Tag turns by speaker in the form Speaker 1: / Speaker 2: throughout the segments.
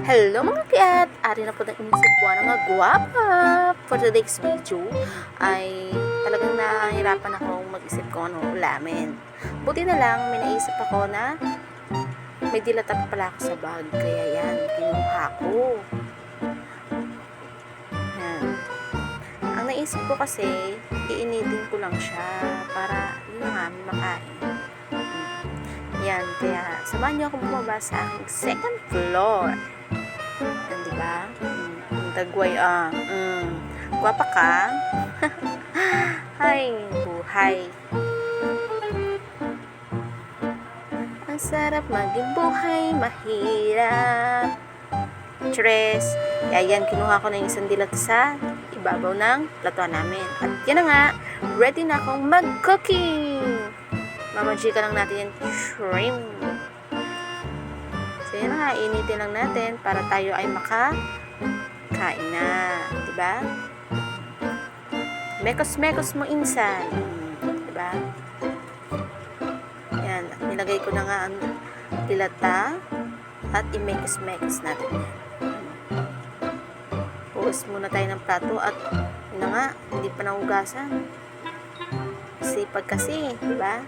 Speaker 1: Hello mga kiat! Ari na po ng inyong Cebuana nga gwapa! For today's video ay talagang nahihirapan akong mag-isip kung ano ulamin. Buti na lang may naisip ako na may dilata pa pala ako sa bag. Kaya yan, kinuha ko. Yan. Ang naisip ko kasi, iinitin ko lang siya para yun nga, may makain. Yan, kaya samahan niyo akong bumaba sa aking second floor. Yan, diba? Dagway, Gwapa ka? Ay, buhay. Ang sarap maging buhay, mahirap. Tres. Yan, kinuha ko na yung isang dilat sa ibabaw ng platuan namin. At yan na nga, ready na akong mag-cooking. Mamajika lang natin yung shrimp. So, yan na nga, initin lang natin para tayo ay makakain na. Diba? Mekos-mekos mo insan. Diba? Yan, nilagay ko na nga ang dilata at i-mekos-mekos natin yan. Hugas muna tayo ng plato at yun na nga, hindi pa nahugasan. Sipag kasi, diba?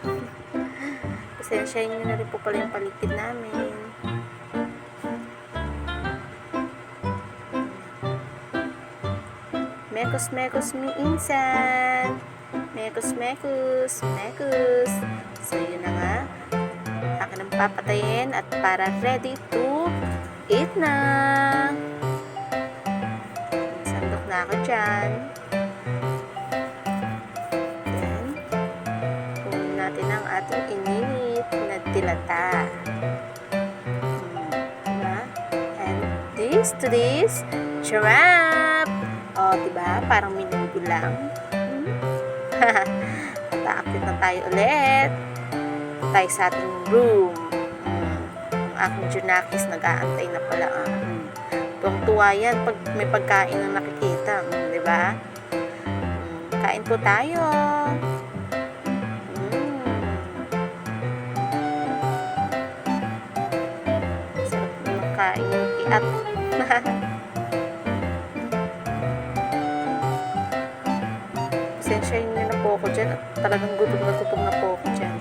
Speaker 1: Pasensya nyo na rin po pala yung paligid namin. Mekos-mekos mi insan. Mekos-mekos. Mekos. So, yun na nga. Akin ang papatayin at para ready to eat na. Sandok na ako dyan. Yan. Kunin natin ang ating ininit na dilata. Diba? And to this, charap! O, diba? Parang minuto lang. At-aakit na tayo ulit. Tayo sa ating room. Ang aking Junakis nag-aantay na pala. Tuwang-tuwa yan pag may pagkain na nakikita. Diba? Kain po tayo. Sarap na kain yung kiat. Pasensya nyo na po ako dyan at talagang gutom na po ako dyan.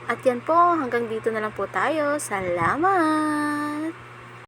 Speaker 1: At yan po, hanggang dito na lang po tayo. Salamat!